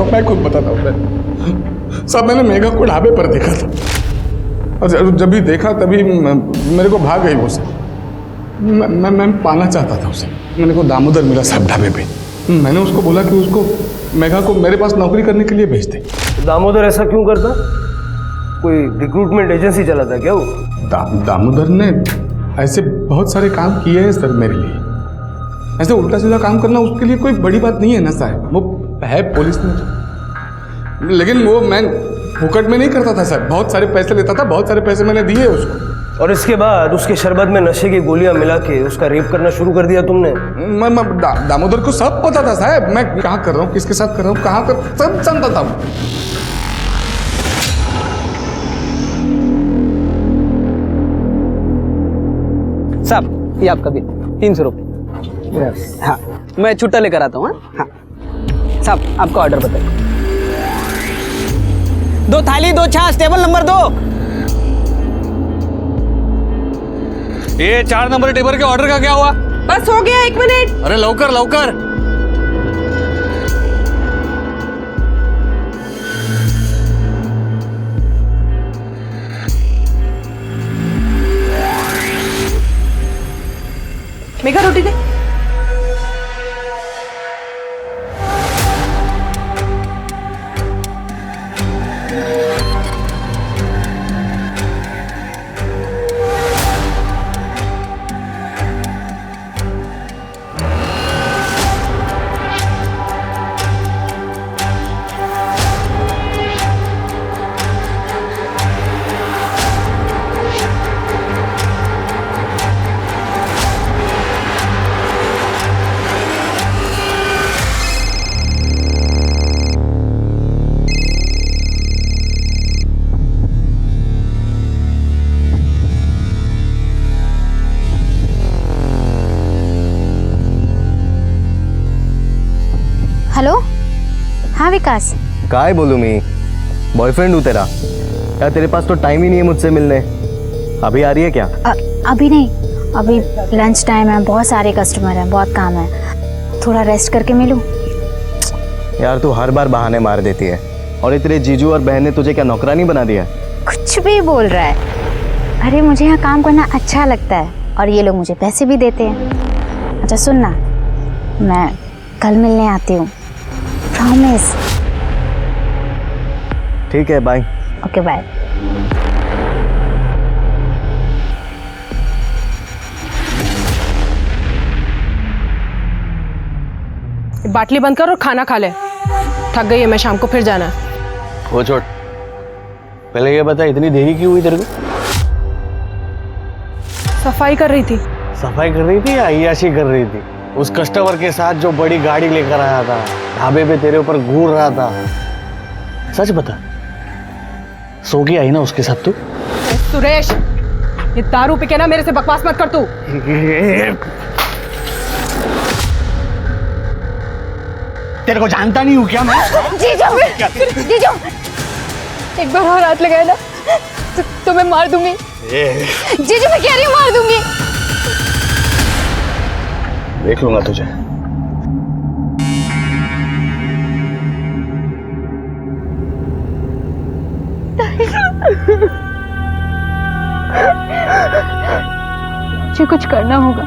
हूँ, मैं खुद बताता हूँ साहब। मैंने मेघा को ढाबे पर देखा था और जब भी देखा तभी मेरे को भाग गई वो से। मैं पाना चाहता था उसे। मेरे को दामोदर मिला साहब ढाबे पे। मैंने उसको बोला कि उसको मेघा को मेरे पास नौकरी करने के लिए भेज दे। दामोदर ऐसा क्यों करता? कोई रिक्रूटमेंट एजेंसी चलाता क्या वो? दामोदर ने ऐसे बहुत सारे काम किए हैं सर मेरे लिए। ऐसे उल्टा सीधा काम करना उसके लिए कोई बड़ी बात नहीं है ना साहब। वो है पुलिस में, लेकिन वो मैं फुकट में नहीं करता था सर। बहुत सारे पैसे लेता था, बहुत सारे पैसे मैंने दिए उसको। और इसके बाद उसके शरबत में नशे की गोलियां मिला के उसका रेप करना शुरू कर दिया तुमने? दामोदर को सब पता था साहब, मैं कहाँ कर रहा हूँ, किसके साथ कर रहा हूँ, कहाँ कर, सब जानता था। साहब ये आपका बिल 300 रुपये। हाँ मैं छुट्टा लेकर आता हूँ। हाँ साहब आपका ऑर्डर बताइए। 2 थाली 2 छाछ, टेबल नंबर 2। ये 4 नंबर टेबल के ऑर्डर का क्या हुआ? बस हो गया, 1 मिनट। अरे लवकर लवकर। मेघा रोटी दे। हेलो, हाँ विकास। काय बोलूं मैं, बॉयफ्रेंड हूँ तेरा। यार तेरे पास तो टाइम ही नहीं है मुझसे मिलने। अभी आ रही है क्या? अभी नहीं, अभी लंच टाइम है, बहुत सारे कस्टमर हैं, बहुत काम है। थोड़ा रेस्ट करके मिलूं? यार तू हर बार बहाने मार देती है। और ये तेरे जीजू और बहन ने तुझे क्या नौकरानी बना दिया? कुछ भी बोल रहा है। अरे मुझे यहाँ काम करना अच्छा लगता है और ये लोग मुझे पैसे भी देते हैं। अच्छा सुन ना, मैं कल मिलने आती हूँ, प्रॉमिस। ठीक है, बाय। Okay bye. बाटली बंद कर और खाना खा ले। थक गई है मैं, शाम को फिर जाना है। वो छोड़, पहले ये बता इतनी देरी क्यों हुई तेरे को? सफाई कर रही थी। सफाई कर रही थी या अय्याशी कर रही थी? उस कस्टमर के साथ जो बड़ी गाड़ी लेकर आया था, ढाबे पे तेरे ऊपर घूर रहा था, सच बता, सो के आई ना उसके साथ तू? सुरेश, ये दारू पी के ना मेरे से बकवास मत कर तू। तेरे को जानता नहीं हूँ क्या मैं? जीजू, जीजू, एक बार और हाथ लगाया ना तो मैं मार दूंगी। जीजू मैं कह रही हूँ मार दूंगी। देख लूंगा तुझे। मुझे कुछ करना होगा।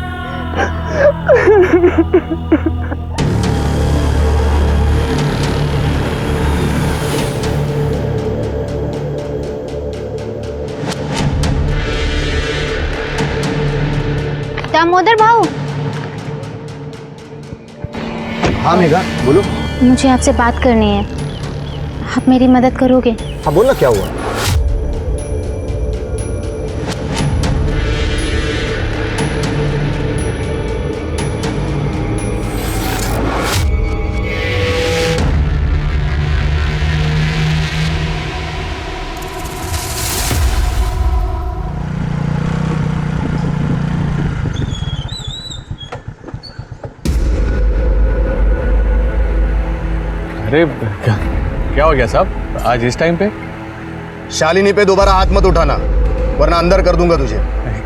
दामोदर भाऊ। हाँ मेघा, बोलो। मुझे आपसे बात करनी है, आप मेरी मदद करोगे? हाँ बोल ना, क्या हुआ? अरे क्या हो गया साहब आज इस टाइम पे? शालिनी पे दोबारा हाथ मत उठाना वरना अंदर कर दूंगा तुझे।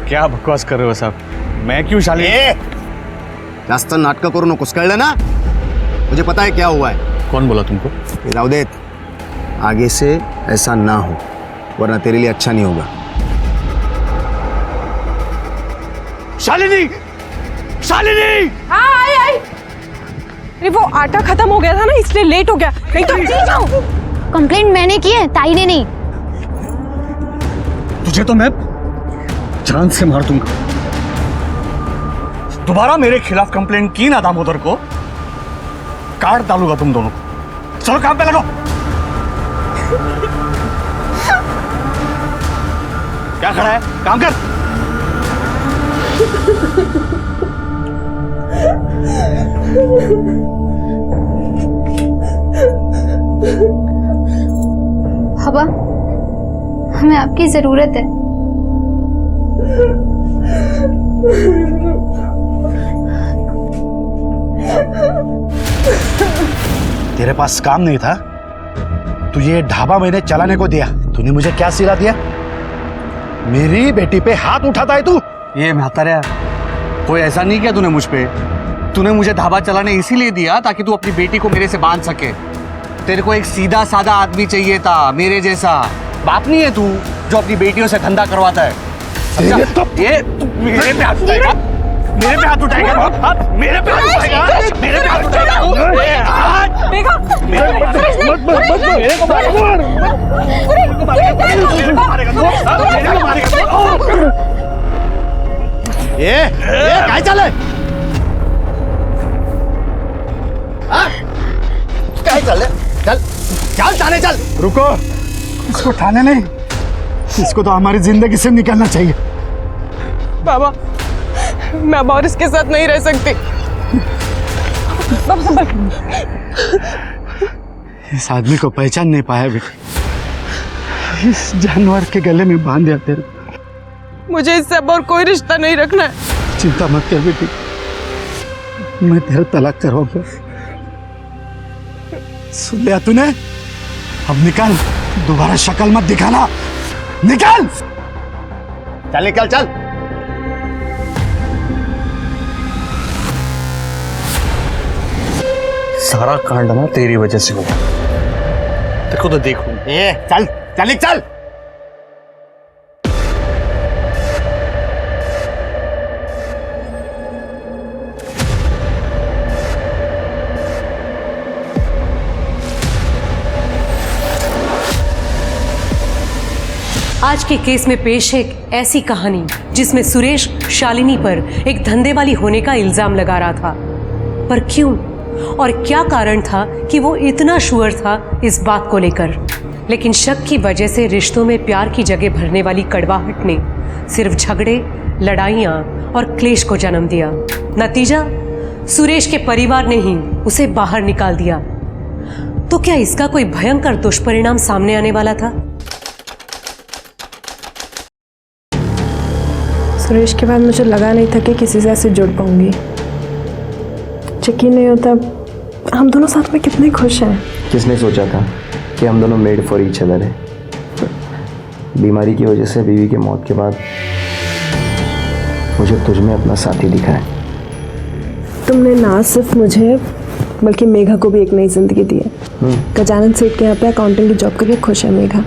क्या बकवास कर रहे हो साहब? मैं क्यों शालिनी? जास्त नाटक करू नकोस, कळलं ना? मुझे पता है क्या हुआ है। कौन बोला तुमको? राउदेत, आगे से ऐसा ना हो, वरना तेरे लिए अच्छा नहीं होगा। शालिनी, शालिनी! हाँ आई आई। अरे वो आटा खत्म हो गया था ना, इसलिए लेट हो गया। नहीं तो जी जाओ। कंप्लेंट मैंने की है, ताई ने नहीं। तुझे तो मैं जान से मार दूंगा। दोबारा मेरे खिलाफ कंप्लेंट की ना दामोदर को, काट डालूंगा तुम दोनों को। चलो काम पे लगो। क्या खड़ा है, काम कर। हवा, हमें आपकी जरूरत है। तेरे पास काम नहीं था? तू ये ढाबा मैंने चलाने को दिया, तूने मुझे क्या सिला दिया? मेरी बेटी पे हाथ उठाता है तू? ये म्हातारा, कोई ऐसा नहीं किया तूने मुझ पे। तूने मुझे ढाबा चलाने इसीलिए दिया ताकि तू अपनी बेटी को मेरे से बांध सके। तेरे को एक सीधा साधा आदमी चाहिए था, मेरे जैसा। बाप नहीं है तू जो अपनी बेटियों से धंधा करवाता है। समझा? ये मेरे पे हाथ उठाएगा, मेरे पे हाथ उठाएगा, मेरे पे हाथ उठाएगा, मेरे पे हाथ उठाएगा। मेघा, मेरे को मारेगा, मेरे को मारेगा। ये काय चाले? काय चाले? चल चल थाने चल। रुको, इसको थाने नहीं, इसको तो हमारी जिंदगी से निकालना चाहिए। बाबा, मैं अब और इसके साथ नहीं रह सकती। बाबा संभल। इस आदमी को पहचान नहीं पाया बेटी, इस जानवर के गले में बांध दिया तेरे। मुझे इससे अब और कोई रिश्ता नहीं रखना है। चिंता मत कर बेटी, मैं तेरा तलाक करवाऊंगा। सुन लिया तूने? अब निकल, दोबारा शक्ल मत दिखाना। निकल, चल निकल चल। सारा कांड ना तेरी वजह से हुआ। देखो तो देखो। चल चल चल। आज के केस में पेश है एक ऐसी कहानी जिसमें सुरेश शालिनी पर एक धंधे वाली होने का इल्जाम लगा रहा था। पर क्यों और क्या कारण था कि वो इतना श्योर था इस बात को लेकर? लेकिन शक की वजह से रिश्तों में प्यार की जगह भरने वाली कड़वाहट ने सिर्फ झगड़े, लड़ाइयाँ और क्लेश को जन्म दिया। नतीजा, सुरेश के परिवार ने ही उसे बाहर निकाल दिया। तो क्या इसका कोई भयंकर दुष्परिणाम सामने आने वाला था? सुरेश के बाद मुझे लगा नहीं था कि किसी से ऐसे जुड़ पाऊंगी। यकीन नहीं होता हम दोनों साथ में कितने खुश हैं। किसने सोचा था कि हम दोनों मेड फॉर ईच अदर हैं? बीमारी की वजह से बीवी की मौत के बाद मुझे तुझ में अपना साथी दिखा है। तुमने ना सिर्फ मुझे बल्कि मेघा को भी एक नई जिंदगी दी है। गजानन सेठ के यहाँ पे अकाउंटिंग की जॉब करके खुश है मेघा।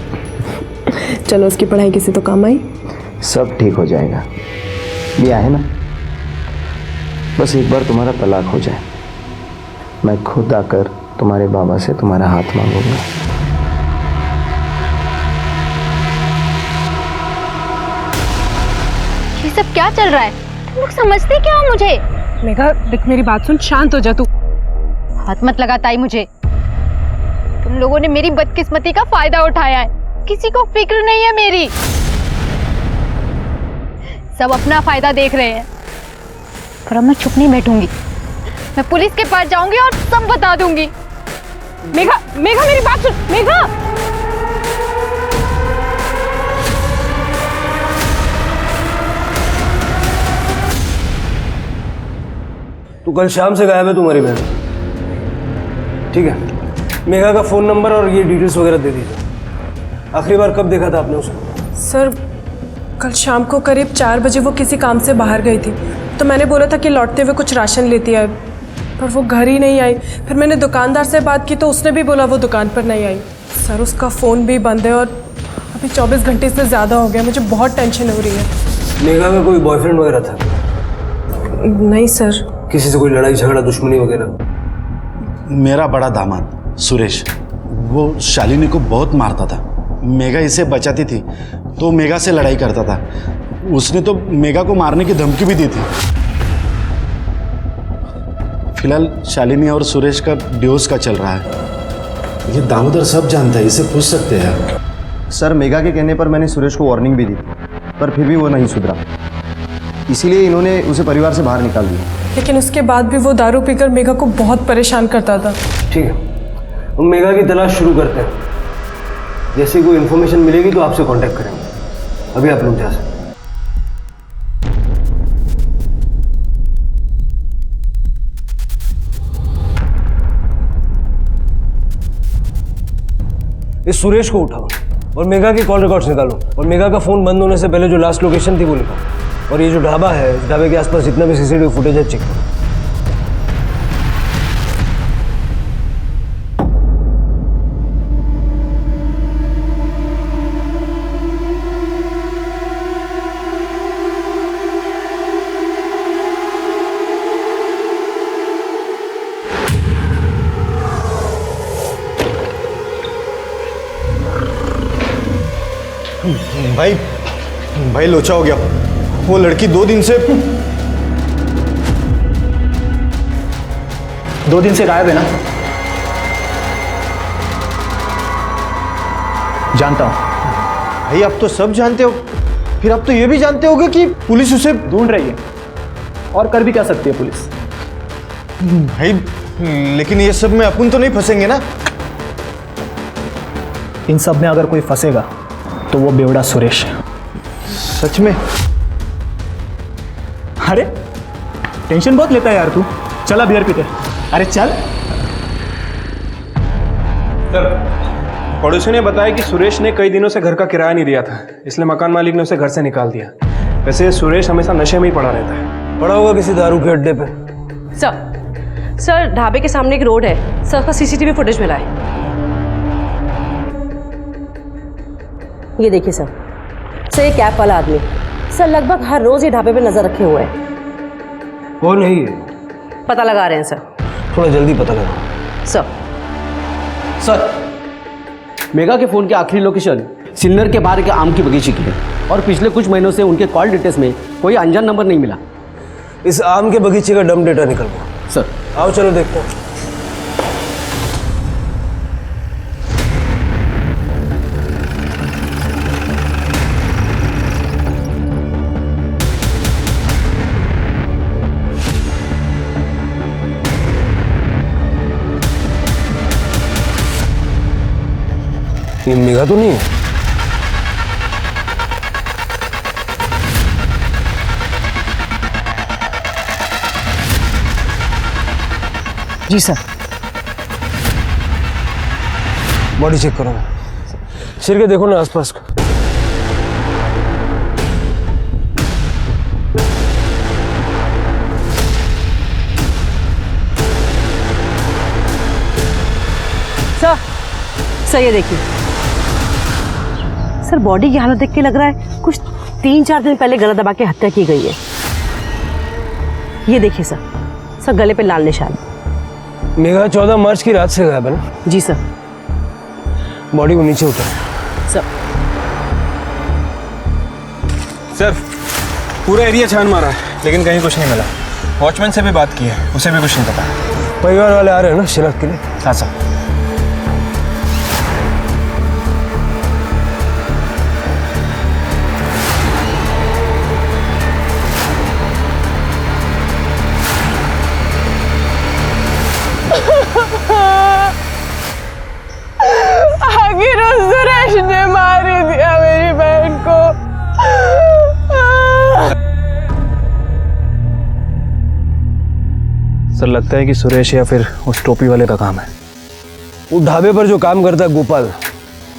चलो उसकी पढ़ाई किसी तो काम आई। सब ठीक हो जाएगा, ये है ना। बस एक बार तुम्हारा तलाक हो जाए, मैं खुद आकर तुम्हारे बाबा से तुम्हारा हाथ मांगूंगा। ये सब क्या चल रहा है? तुम लोग समझते क्या हो मुझे? मेघा देख, मेरी बात सुन, शांत हो जा तू। हाथ मत लगा ताई मुझे। तुम लोगों ने मेरी बदकिस्मती का फायदा उठाया है। किसी को फिक्र नहीं है मेरी। सब अपना फायदा देख रहे हैं। पर अब मैं चुप नहीं बैठूंगी। मैं पुलिस के पास जाऊंगी और सब बता दूंगी। मेघा, मेघा मेरी बात सुन। मेघा, तो कल शाम से गायब है तुम्हारी बहन। ठीक है, मेघा का फ़ोन नंबर और ये डिटेल्स वगैरह दे दीजिए। आखिरी बार कब देखा था आपने उसको? सर कल शाम को करीब 4 बजे वो किसी काम से बाहर गई थी, तो मैंने बोला था कि लौटते हुए कुछ राशन लेती है। पर वो घर ही नहीं आई। फिर मैंने दुकानदार से बात की तो उसने भी बोला वो दुकान पर नहीं आई। सर उसका फ़ोन भी बंद है और अभी 24 घंटे से ज़्यादा हो गया। मुझे बहुत टेंशन हो रही है। मेघा का कोई बॉयफ्रेंड वगैरह था? नहीं सर। किसी से कोई लड़ाई झगड़ा दुश्मनी वगैरह? मेरा बड़ा दामाद सुरेश, वो शालिनी को बहुत मारता था। मेघा इसे बचाती थी तो मेघा से लड़ाई करता था। उसने तो मेघा को मारने की धमकी भी दी थी। फिलहाल शालिनी और सुरेश का डिवोर्स का चल रहा है। ये दामोदर सब जानता है, इसे पूछ सकते हैं आप। सर मेघा के कहने पर मैंने सुरेश को वार्निंग भी दी, पर फिर भी वो नहीं सुधरा, इसीलिए इन्होंने उसे परिवार से बाहर निकाल दिया। लेकिन उसके बाद भी वो दारू पीकर मेघा को बहुत परेशान करता था। ठीक है, हम मेघा की तलाश शुरू करते हैं। जैसे कोई इन्फॉर्मेशन मिलेगी तो आपसे कांटेक्ट करेंगे। अभी आप लोग जा सकते हैं। इस सुरेश को उठाओ और मेघा के कॉल रिकॉर्ड्स निकालो और मेघा का फोन बंद होने से पहले जो लास्ट लोकेशन थी वो निकालो। और ये जो ढाबा है, इस ढाबे के आसपास जितना भी सीसीटीवी फुटेज है चेक करो। भाई लोचा हो गया। वो लड़की 2 दिन से गायब है ना? जानता हूं भाई, आप तो सब जानते हो, फिर आप तो ये भी जानते होगे कि पुलिस उसे ढूंढ रही है और कर भी क्या सकती है पुलिस। भाई लेकिन ये सब में अपन तो नहीं फंसेंगे ना? इन सब में अगर कोई फंसेगा तो वो बेवड़ा सुरेश है। सच में? अरे टेंशन बहुत लेता है यार तू। चला बियर पीते। अरे चल। सर, पड़ोसी ने बताया कि सुरेश ने कई दिनों से घर का किराया नहीं दिया था, इसलिए मकान मालिक ने उसे घर से निकाल दिया। वैसे सुरेश हमेशा नशे में ही पड़ा रहता है। पड़ा होगा किसी दारू के अड्डे पे। सर ढाबे के सामने एक रोड है, सर का सीसीटीवी फुटेज मिला है। ये देखिए सर, ये कैब वाला आदमी सर लगभग हर रोज ये ढाबे पे नजर रखे हुए है। कौन है ये? पता लगा रहे हैं सर। थोड़ा जल्दी पता लगाओ। सर मेघा के फोन की आखिरी लोकेशन सिल्लर के बाहर के आम की बगीचे की है और पिछले कुछ महीनों से उनके कॉल डिटेल्स में कोई अनजान नंबर नहीं मिला। इस आम के बगीचे का डम डेटा निकलवाओ। सर आओ चलो देखते हैं। ये मेघा तो नहीं है। जी सर। बॉडी चेक करो। सिर के देखो ना आसपास का। सर ये देखिए सर, बॉडी की हालत देख के लग रहा है कुछ 3-4 दिन पहले गला दबा के हत्या की गई है। ये देखिए सर गले पे लाल निशान। मेघा 14 मार्च की रात से गायब है ना? जी सर। बॉडी को नीचे उतार। सर पूरा एरिया छान मारा है लेकिन कहीं कुछ नहीं मिला। वॉचमैन से भी बात की है, उसे भी कुछ नहीं पता। परिवार वाले आ रहे हैं ना शिनाख्त के लिए? हाँ सर। आखिर उस सुरेश ने मार दिया मेरी बहन को। सर लगता है कि सुरेश या फिर उस टोपी वाले का काम है। वो ढाबे पर जो काम करता है गोपाल,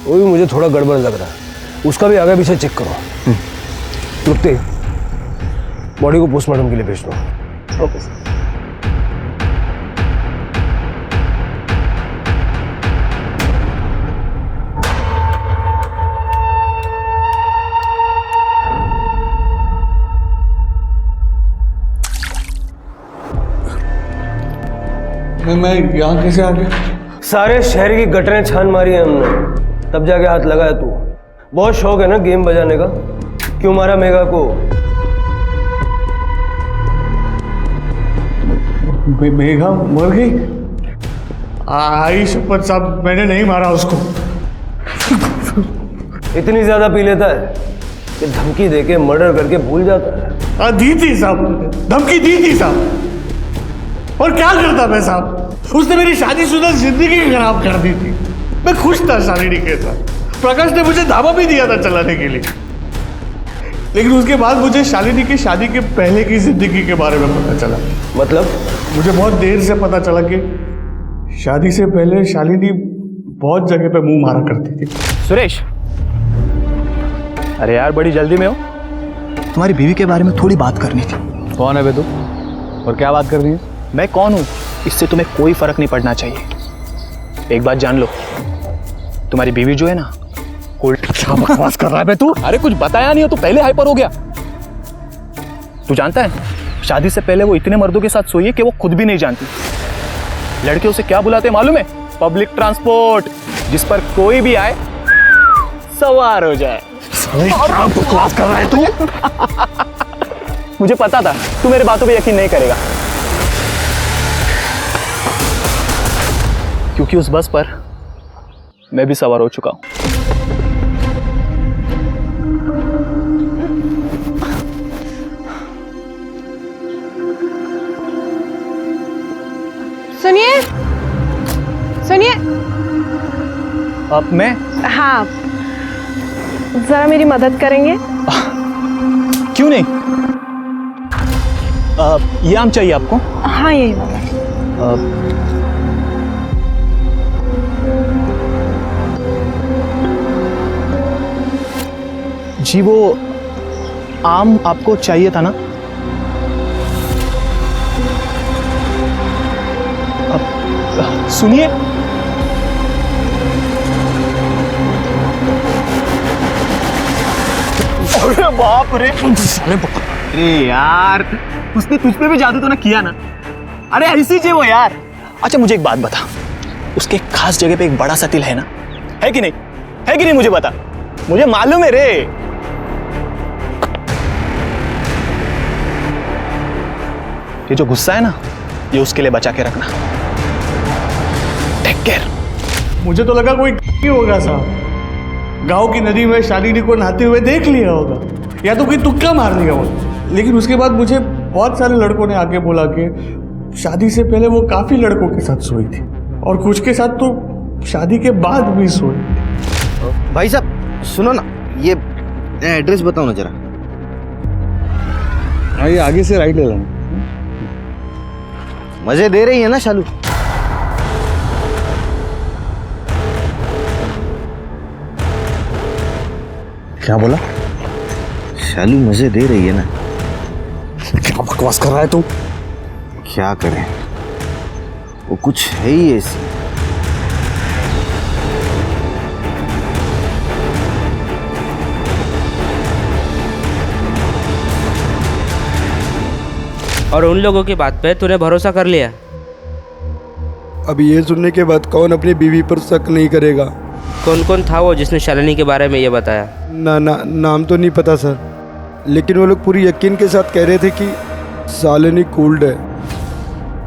वो भी मुझे थोड़ा गड़बड़ लग रहा है। उसका भी आगे पीछे चेक करो। रुकते बॉडी को पोस्टमार्टम के लिए भेज दो। Okay sir. मैं यहाँ कैसे आ गया? सारे शहर की गटरें छान मारी है हमने, तब जाके हाथ लगाया तू। बहुत शौक है ना गेम बजाने का, क्यों मारा मेघा को? मेघा मर गई? आई शपथ साहब, मैंने नहीं मारा उसको। इतनी ज्यादा पी लेता है कि धमकी देके मर्डर करके भूल जाता है। दी थी साहब, धमकी दी थी साहब। और क्या करता मैं साहब? उसने मेरी शादीशुदा जिंदगी खराब कर दी थी। मैं खुश था शालिनी के साथ। प्रकाश ने मुझे धाबा भी दिया था चलाने के लिए, लेकिन उसके बाद मुझे शालिनी की शादी के पहले की जिंदगी के बारे में पता चला। मतलब? मुझे बहुत देर से पता चला कि शादी से पहले शालिनी बहुत जगह पे मुंह मारा करती थी। सुरेश, अरे यार बड़ी जल्दी में हो। तुम्हारी बीवी के बारे में थोड़ी बात करनी थी। कौन है बे तू, और क्या बात कर रही है? मैं कौन हूँ इससे तुम्हें कोई फर्क नहीं पड़ना चाहिए। एक बात जान लो, तुम्हारी बीवी जो है ना, क्या बकवास कर रहा है बे तू? अरे कुछ बताया नहीं हो तो पहले हाइपर हो गया। तू जानता है शादी से पहले वो इतने मर्दों के साथ सोई है कि वो खुद भी नहीं जानती। लड़के उसे क्या बुलाते हैं मालूम है? पब्लिक ट्रांसपोर्ट, जिस पर कोई भी आए सवार हो जाए। क्या बकवास कर रहा है तू? मुझे पता था तू मेरे बातों पे यकीन नहीं करेगा, क्योंकि उस बस पर मैं भी सवार हो चुका हूं। सुनिए सुनिए। अब मैं? हाँ, जरा मेरी मदद करेंगे? क्यों नहीं? ये आम चाहिए आपको? हाँ, यही वाला। जी वो आम आपको चाहिए था ना? सुनिए, अरे बाप रे, अरे यार उसने तुझ पे भी जादू तो ना किया ना? अरे ऐसी चाहिए वो यार। अच्छा मुझे एक बात बता, उसके खास जगह पे एक बड़ा सा तिल है ना, है कि नहीं? है कि नहीं मुझे बता, मुझे मालूम है रे। ये जो गुस्सा है ना, ये उसके लिए बचा के रखना। Take care. मुझे तो लगा कोई होगा साहब, गांव की नदी में शालिनी को नहाते हुए देख लिया होगा, या तो कोई तुक्का मार दिया होगा। लेकिन उसके बाद मुझे बहुत सारे लड़कों ने आके बोला कि शादी से पहले वो काफी लड़कों के साथ सोई थी, और कुछ के साथ तो शादी के बाद भी सोई। भाई साहब सुनो ना, ये एड्रेस बताओ ना जरा। हाँ, ये आगे से राइट ले लेना। मजे दे रही है ना शालू? क्या बोला? शालू मजे दे रही है ना? क्या बकवास कर रहा है तू? क्या करें, वो कुछ है ही ऐसी। और उन लोगों की बात पे तूने भरोसा कर लिया? अब ये सुनने के बाद कौन अपनी बीवी पर शक नहीं करेगा? कौन कौन था वो जिसने शालिनी के बारे में ये बताया? नाम तो नहीं पता सर, लेकिन वो लोग पूरी यकीन के साथ कह रहे थे कि शालिनी कूल्ड है,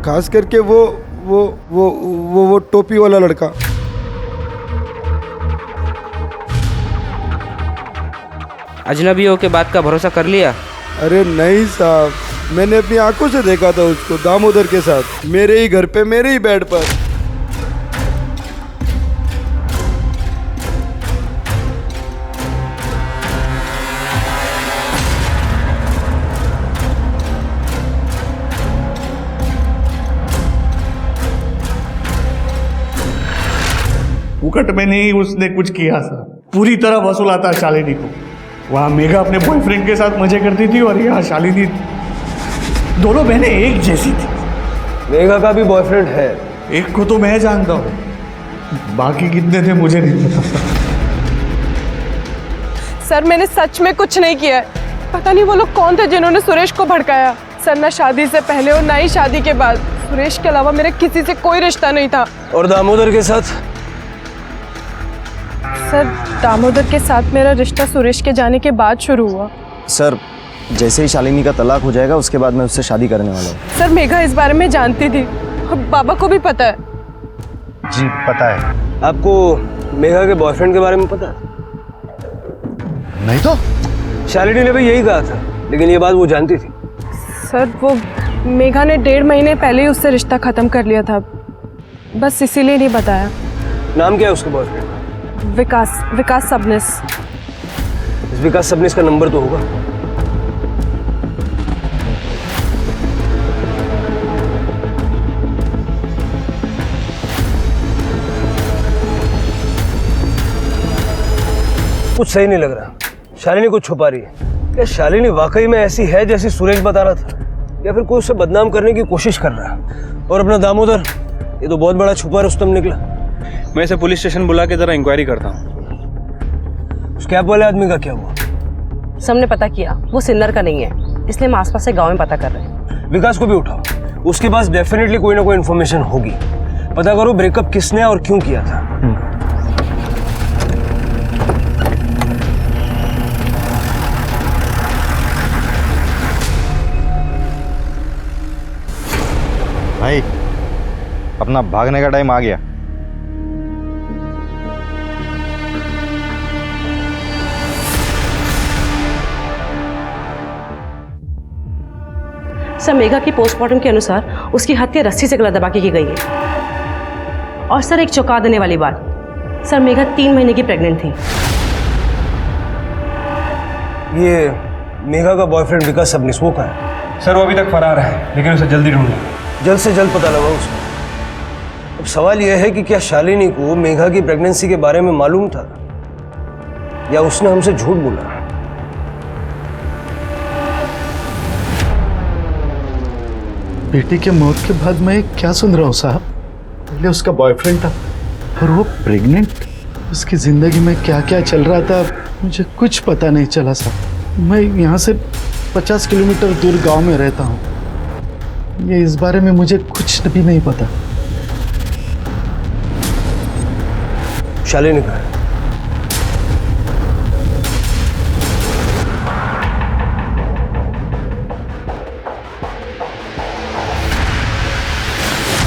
खास करके वो टोपी वाला लड़का। अजनबियों के बात का भरोसा कर लिया? अरे नहीं साहब, मैंने अपनी आंखों से देखा था उसको दामोदर के साथ, मेरे ही घर पे, मेरे ही बेड पर। फुकट में नहीं उसने कुछ किया था, पूरी तरह वसूला था शालिनी को। वहाँ मेघा अपने बॉयफ्रेंड के साथ मजे करती थी और यहाँ शालिनी, दोनों बहनें एक जैसी थी। मेघा का भी बॉयफ्रेंड है? एक को तो मैं जानता हूँ, बाकी कितने थे मुझे नहीं पता। सर मैंने सच में कुछ नहीं किया है। पता नहीं वो लोग कौन थे जिन्होंने सुरेश को भड़काया। सर ना शादी से पहले और ना ही शादी के बाद। सुरेश के अलावा मेरा किसी से कोई रिश्ता नहीं था। और दामोदर के साथ? सर, दामोदर के साथ मेरा रिश्ता सुरेश के जाने के बाद शुरू हुआ। सर, जैसे ही शालिनी का तलाक हो जाएगा उसके बाद मैं उससे शादी करने वाला हूँ। सर, मेघा इस बारे में जानती थी और बाबा को भी पता है। जी पता है। आपको मेघा के बॉयफ्रेंड के बारे में पता है? नहीं तो शालिनी ने भी यही कहा था, लेकिन ये बात वो जानती थी। सर, वो मेघा ने 1.5 महीने पहले ही उससे रिश्ता खत्म कर लिया था, बस इसीलिए नहीं बताया। नाम क्या है उसके बॉयफ्रेंड? विकास सबनिस। इस विकास सबनिस का नंबर तो होगा। कुछ सही नहीं लग रहा। शालिनी कुछ छुपा रही है। क्या शालिनी वाकई में ऐसी है जैसी सुरेश बता रहा था, या फिर कोई उसे बदनाम करने की कोशिश कर रहा है? और अपना दामोदर, ये तो बहुत बड़ा छुपा रुस्तम निकला। मैं इसे पुलिस स्टेशन बुला के जरा इंक्वायरी करता हूँ। उस कैब वाले आदमी का क्या हुआ? सबने पता किया वो सिन्नर का नहीं है, इसलिए हम आसपास से गांव में पता कर रहे हैं। विकास को भी उठाओ, उसके पास डेफिनेटली कोई ना कोई इन्फॉर्मेशन होगी। पता करो ब्रेकअप किसने और क्यों किया था। भाई, अपना भागने का टाइम आ गया। सर, मेघा की पोस्टमार्टम के अनुसार उसकी हत्या रस्सी से गला दबा के की गई है। और सर, एक चौंका देने वाली बात, सर मेघा 3 महीने की प्रेग्नेंट थी। ये मेघा का बॉयफ्रेंड विकास सबनिस वो कहाँ है? सर, वो अभी तक फरार है, लेकिन उसे जल्दी ढूंढना। जल्द से जल्द पता लगाओ उसको। अब सवाल यह है कि क्या शालिनी को मेघा की प्रेगनेंसी के बारे में मालूम था, या उसने हमसे झूठ बोला? बेटी के मौत के बाद मैं क्या सुन रहा हूँ साहब? पहले उसका बॉयफ्रेंड था और वो प्रेग्नेंट। उसकी जिंदगी में क्या क्या चल रहा था मुझे कुछ पता नहीं चला साहब। मैं यहाँ से 50 किलोमीटर दूर गांव में रहता हूँ। ये इस बारे में मुझे कुछ भी नहीं पता। शालिनी कहाँ है?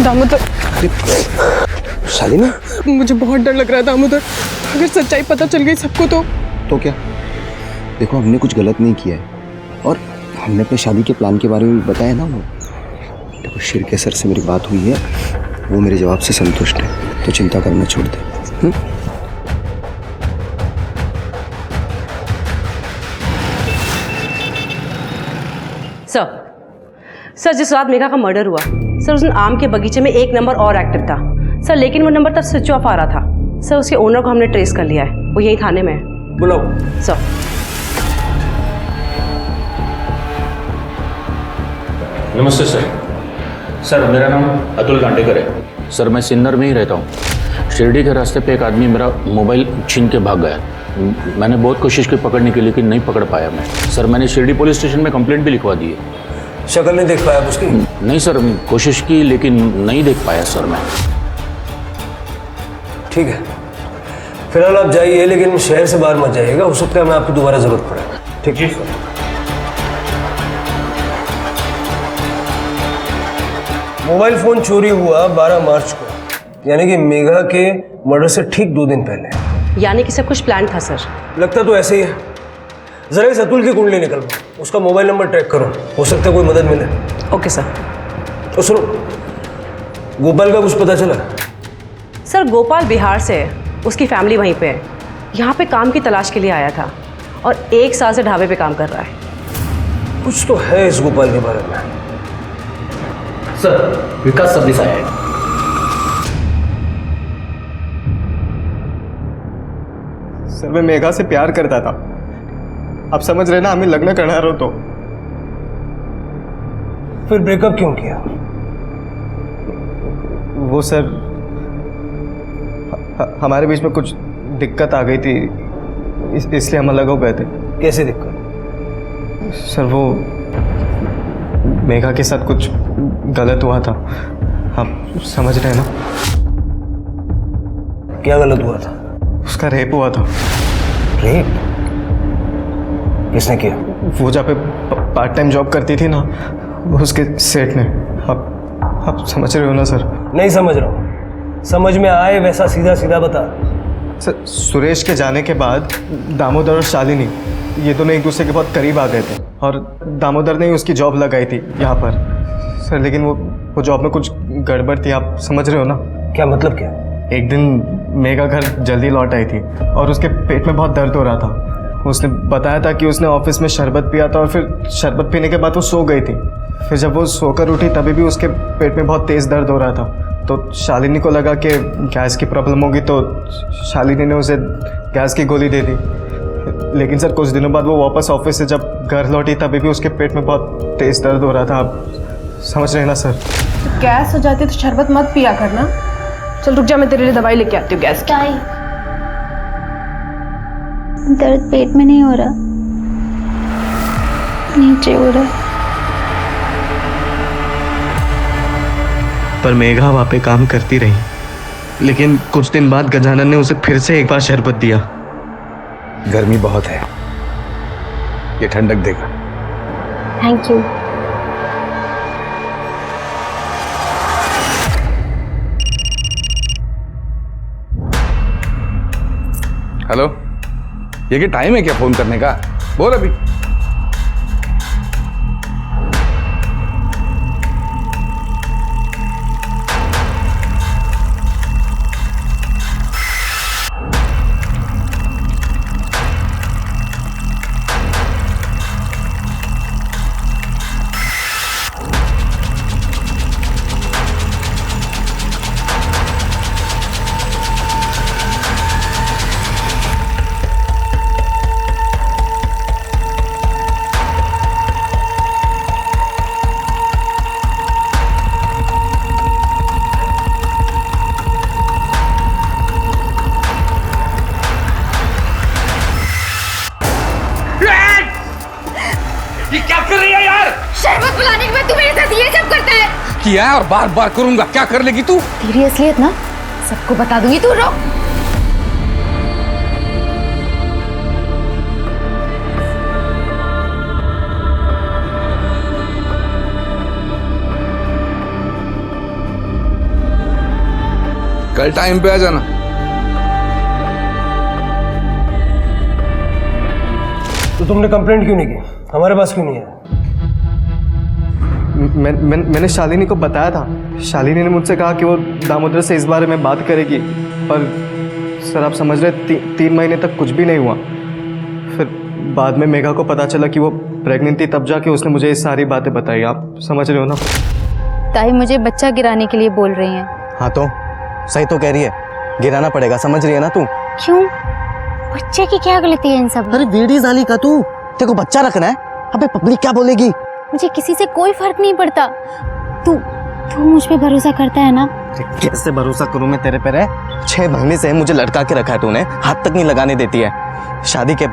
दामोदर, शालिनी, मुझे बहुत डर लग रहा है दामोदर। अगर सच्चाई पता चल गई सबको तो क्या? देखो, हमने कुछ गलत नहीं किया है और हमने अपने शादी के प्लान के बारे में भी बताया ना। वो देखो, शिरके सर से मेरी बात हुई है, वो मेरे जवाब से संतुष्ट है, तो चिंता करना छोड़ दे। सर, जिस रात मेघा का मर्डर हुआ, सर उस दिन आम के बगीचे में एक नंबर और एक्टिव था सर, लेकिन वो नंबर तब स्विच ऑफ आ रहा था सर। उसके ओनर को हमने ट्रेस कर लिया है, वो यही थाने में है। बुलाओ सर। नमस्ते सर। सर, मेरा नाम अतुल गांडेकर है। सर, मैं सिन्नर में ही रहता हूँ। शिरडी के रास्ते पे एक आदमी मेरा मोबाइल छीन के भाग गया। मैंने बहुत कोशिश की पकड़ने की, लेकिन नहीं पकड़ पाया मैं। सर, मैंने शिरडी पुलिस स्टेशन में कंप्लेंट भी लिखवा दी है। शक्ल नहीं देख पाया उसकी? नहीं सर, कोशिश की लेकिन नहीं देख पाया सर मैं। ठीक है, फिलहाल आप जाइए, लेकिन शहर से बाहर मत जाइएगा। हो सकता है मैं आपको दोबारा जरूरत पड़े। ठीक है सर। मोबाइल फोन चोरी हुआ 12 मार्च को, यानी कि मेघा के मर्डर से ठीक 2 दिन पहले। यानी कि सब कुछ प्लान था सर? लगता तो ऐसे ही है। जरा इस अतुल की कुंडली निकलवाओ, उसका मोबाइल नंबर ट्रैक करो, हो सकता है कोई मदद मिले। Okay sir. तो सुनो, गोपाल का कुछ पता चला? सर, गोपाल बिहार से है, उसकी फैमिली वहीं पे है। यहाँ पे काम की तलाश के लिए आया था और 1 साल से ढाबे पे काम कर रहा है। कुछ तो है इस गोपाल के बारे में। सर, विकास सबनिस आया है। सर, मैं मेघा से प्यार करता था। आप समझ रहे ना, हमें लग्न करना रहो तो। फिर ब्रेकअप क्यों किया? वो सर, हमारे बीच में कुछ दिक्कत आ गई थी, इसलिए हम अलग हो गए थे। कैसे दिक्कत? सर, वो मेघा के साथ कुछ गलत हुआ था, आप समझ रहे हैं ना? क्या गलत हुआ था? उसका रेप हुआ था। रेप? किसने किया? वो जहाँ पे पार्ट टाइम जॉब करती थी ना, उसके सेठ ने। आप समझ रहे हो ना सर? नहीं समझ रहा हूँ। समझ में आए वैसा सीधा सीधा बता। सर, सुरेश के जाने के बाद दामोदर और शालिनी ये दोनों एक दूसरे के बहुत करीब आ गए थे और दामोदर ने ही उसकी जॉब लगाई थी यहाँ पर सर। लेकिन वो जॉब में कुछ गड़बड़ थी, आप समझ रहे हो ना? क्या मतलब क्या? एक दिन मेघा घर जल्दी लौट आई थी और उसके पेट में बहुत दर्द हो रहा था। उसने बताया था कि उसने ऑफिस में शरबत पिया था और फिर शरबत पीने के बाद वो सो गई थी। फिर जब वो सोकर उठी तभी भी उसके पेट में बहुत तेज़ दर्द हो रहा था। तो शालिनी को लगा कि गैस की प्रॉब्लम होगी, तो शालिनी ने उसे गैस की गोली दे दी। लेकिन सर कुछ दिनों बाद वो वापस ऑफिस से जब घर लौटी तभी भी उसके पेट में बहुत तेज़ दर्द हो रहा था। आप समझ रहे हैं ना सर? गैस हो जाती तो शरबत मत पिया करना। चल रुक जा, मैं तेरे लिए दवाई लेके आती हूँ गैस की। दर्द पेट में नहीं हो रहा, नीचे हो रहा। पर मेघा वहाँ पे काम करती रही, लेकिन कुछ दिन बाद गजानन ने उसे फिर से एक बार शरबत दिया। गर्मी बहुत है, ये ठंडक देगा। Thank you. हेलो, ये क्या टाइम है क्या फोन करने का? बोल अभी। शरबत बुलाने के बाद तू मेरे साथ ये सब करता है? किया है और बार बार करूंगा। क्या कर लेगी तू? तेरी असलियत ना सबको बता दूंगी, तू रुक। कल टाइम पे आ जाना। तो तुमने कंप्लेंट क्यों नहीं की? हमारे पास क्यों नहीं है? मैंने शालिनी को बताया था। शालिनी ने मुझसे कहा कि वो दामोदर से इस बारे में बात करेगी, पर सर आप समझ रहे 3 महीने तक कुछ भी नहीं हुआ। फिर बाद में मेघा को पता चला कि वो प्रेग्नेंट थी, तब जाके उसने मुझे ये सारी बातें बताई। आप समझ रहे हो ना? ताई मुझे बच्चा गिराने के लिए बोल रही हैं। हाँ तो सही तो कह रही है, गिराना पड़ेगा। समझ रही है ना तू? क्यों? बच्चे की क्या गलती है इन सब? अरे वेड़ी जाली का तू, तेरे को बच्चा रखना है। अबे पब्लिक क्या बोलेगी? मुझे किसी से कोई फर्क नहीं पड़ता। तू मुझ पे भरोसा करता है ना? कैसे भरोसा करूं मैं तेरे पे? 6 महीने से मुझे लटका के रखा है तूने, हाथ तक नहीं लगाने देती है। शादी के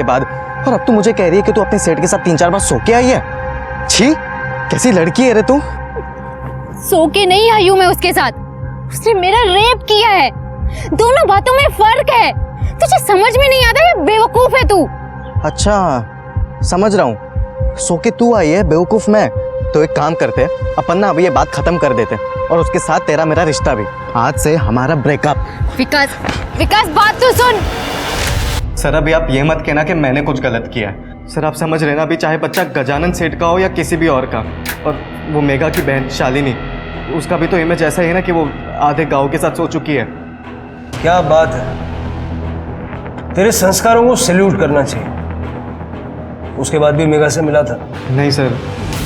बाद और अब तू मुझे कह रही है कि तू अपने सेठ के साथ 3-4 बार सो के आई है। छी, कैसी लड़की है रे तू? सो के नहीं आई हूं मैं उसके साथ, उसने मेरा रेप किया है। दोनों बातों में फर्क है। तुझे समझ में नहीं आता? ये बेवकूफ है तू। अच्छा समझ रहा हूँ, सो के तू आई है, बेवकूफ मैं। तो एक काम करते, अपन ना अभी ये बात खत्म कर देते और उसके साथ तेरा मेरा रिश्ता भी। आज से हमारा ब्रेकअप। विकास बात तो सुन। सर अभी आप ये मत कहना कि मैंने कुछ गलत किया है। सर आप समझ रहे ना, अभी चाहे बच्चा गजानन सेठ का हो या किसी भी और का, और वो मेघा की बहन शालिनी, उसका भी तो इमेज ऐसा ही है ना कि वो आधे गांव के साथ सो चुकी है। क्या बात है, तेरे संस्कारों को सैल्यूट करना चाहिए। उसके बाद भी मेघा से मिला था? नहीं सर,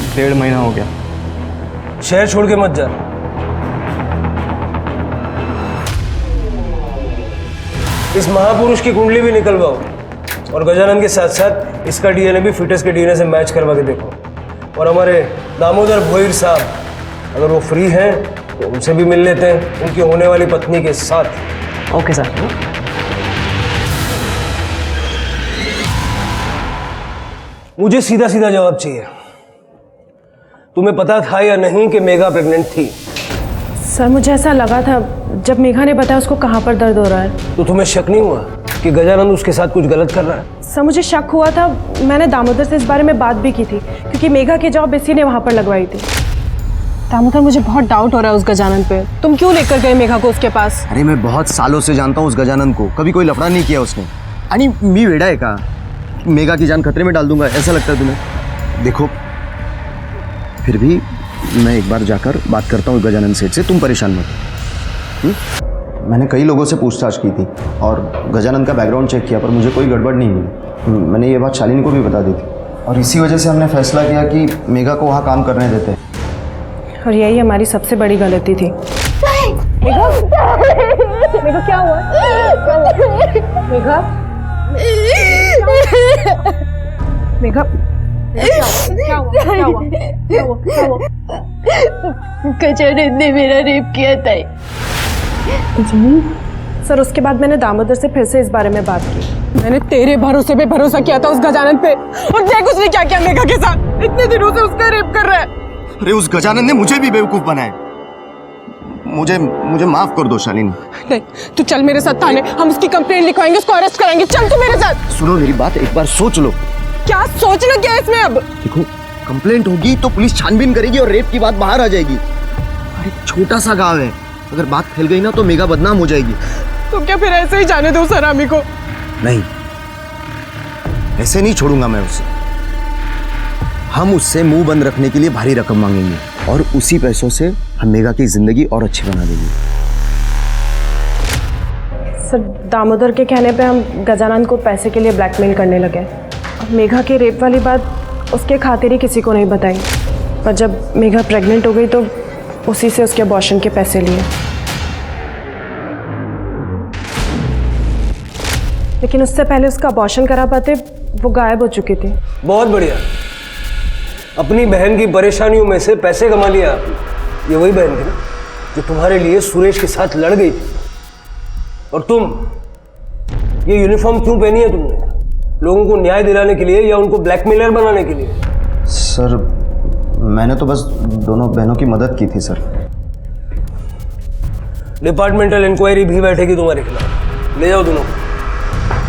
1.5 महीना हो गया। शहर छोड़ के मत जा। इस महापुरुष की कुंडली भी निकलवाओ और गजानन के साथ साथ इसका डीएनए भी फिटस के डीएनए से मैच करवा के देखो। और हमारे दामोदर भोईर साहब अगर वो फ्री हैं तो उनसे भी मिल लेते हैं, उनकी होने वाली पत्नी के साथ। Okay sir. मुझे सीधा सीधा जवाब चाहिए। तुम्हें पता था या नहीं कि मेघा प्रेग्नेंट थी? सर मुझे ऐसा लगा था जब मेघा ने बताया उसको कहाँ पर दर्द हो रहा है। तो तुम्हें शक नहीं हुआ कि गजानंद उसके साथ कुछ गलत कर रहा है? सर मुझे शक हुआ था, मैंने दामोदर से इस बारे में बात भी की थी क्योंकि मेघा की जॉब इसी ने वहाँ पर लगवाई थी। दामोदर मुझे बहुत डाउट हो रहा है उस गजानंद पे, तुम क्यों लेकर गए मेघा को उसके पास? अरे मैं बहुत सालों से जानता हूँ उस गजानंद को, कभी कोई लफड़ा नहीं किया उसने। आणि मी वेडा है का? मेघा की जान खतरे में डाल दूंगा, ऐसा लगता है तुम्हें? देखो फिर भी मैं एक बार जाकर बात करता हूँ गजानंद सेठ से, तुम परेशान मत। मैंने कई लोगों से पूछताछ की थी और गजानंद का बैकग्राउंड चेक किया, पर मुझे कोई गड़बड़ नहीं मिली। मैंने ये बात शालिनी को भी बता दी थी और इसी वजह से हमने फैसला किया कि मेघा को वहाँ काम करने देते हैं। और यही हमारी सबसे बड़ी गलती थी। मेघा, मेघा क्या हुआ? मेघा, मेघा, क्या हुआ? क्या हुआ? क्या हुआ? क्या हुआ? गजानंद ने मेरा रेप किया था। सर उसके बाद मैंने दामोदर से फिर से इस बारे में बात की। मैंने तेरे भरोसे पे भरोसा किया था उस गजानंद पे, और देख उसने क्या किया मेघा के साथ। इतने दिनों से उसका रेप कर रहा है। अरे उस गजानंद ने मुझे भी बेवकूफ बनाया। मुझे माफ कर दो शालिनी। नहीं, तू चल मेरे साथ थाने, हम उसकी कंप्लेंट लिखवाएंगे, उसको अरेस्ट कराएंगे। चल तू मेरे साथ। सुनो मेरी बात, एक बार सोच लो। क्या सोचना क्या है इसमें अब? देखो कंप्लेंट होगी तो पुलिस छानबीन करेगी और रेप की बात बाहर आ जाएगी। अरे छोटा सा गांव है, अगर बात फैल गई ना तो मेघा बदनाम हो जाएगी। तो क्या फिर ऐसे ही जाने दो सरामी को? नहीं, ऐसे नहीं छोड़ूंगा मैं उसे। हम उससे मुंह बंद रखने के लिए भारी रकम मांगेंगे और उसी पैसों से हम मेघा की जिंदगी और अच्छी बना देंगे। सर दामोदर के कहने पे हम गजानंद को पैसे के लिए ब्लैकमेल करने लगे। अब मेघा के रेप वाली बात उसके खातिर ही किसी को नहीं बताई, पर जब मेघा प्रेग्नेंट हो गई तो उसी से उसके अबॉर्शन के पैसे लिए। लेकिन उससे पहले उसका अबॉर्शन करा पाते वो गायब हो चुकी थी। बहुत बढ़िया, अपनी बहन की परेशानियों में से पैसे कमा लिया आपने। ये वही बहन थी ना जो तुम्हारे लिए सुरेश के साथ लड़ गई थी? और तुम ये यूनिफॉर्म क्यों पहनी है तुमने? लोगों को न्याय दिलाने के लिए या उनको ब्लैकमेलर बनाने के लिए? सर मैंने तो बस दोनों बहनों की मदद की थी सर। डिपार्टमेंटल इंक्वायरी भी बैठेगी तुम्हारे खिलाफ, ले जाओ दोनों को।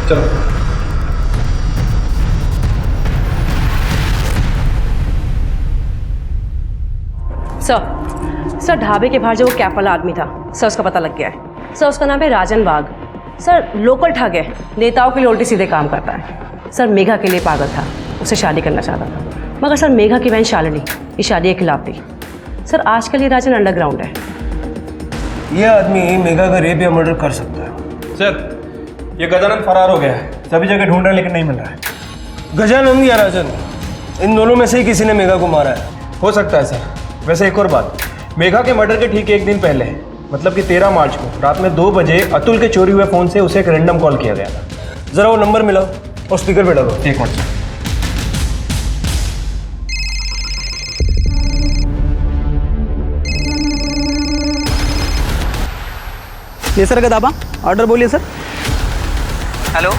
चलो। सर ढाबे के बाहर जो वो कैप वाला आदमी था, सर उसका पता लग गया है। सर उसका नाम है राजन बाग। सर लोकल ठग है, नेताओं के लिए उल्टे सीधे काम करता है। सर मेघा के लिए पागल था, उससे शादी करना चाहता था, मगर सर मेघा की बहन शालिनी इस शादी के खिलाफ थी। सर आजकल ये राजन अंडरग्राउंड है। ये आदमी मेघा का रेप या मर्डर कर सकता है। सर ये गजानंद फरार हो गया है, सभी जगह ढूंढ रहे हैं लेकिन नहीं मिल रहा है। गजानंद या राजन, इन दोनों में से ही किसी ने मेघा को मारा है। हो सकता है सर। वैसे एक और बात, मेघा के मर्डर के ठीक एक दिन पहले, मतलब कि 13 मार्च को रात में 2 बजे अतुल के चोरी हुए फ़ोन से उसे एक रैंडम कॉल किया गया था। ज़रा वो नंबर मिलाओ और स्पीकर पे डालो। एक मिनट सर। ये सर गदाबा ऑर्डर बोलिए सर। हेलो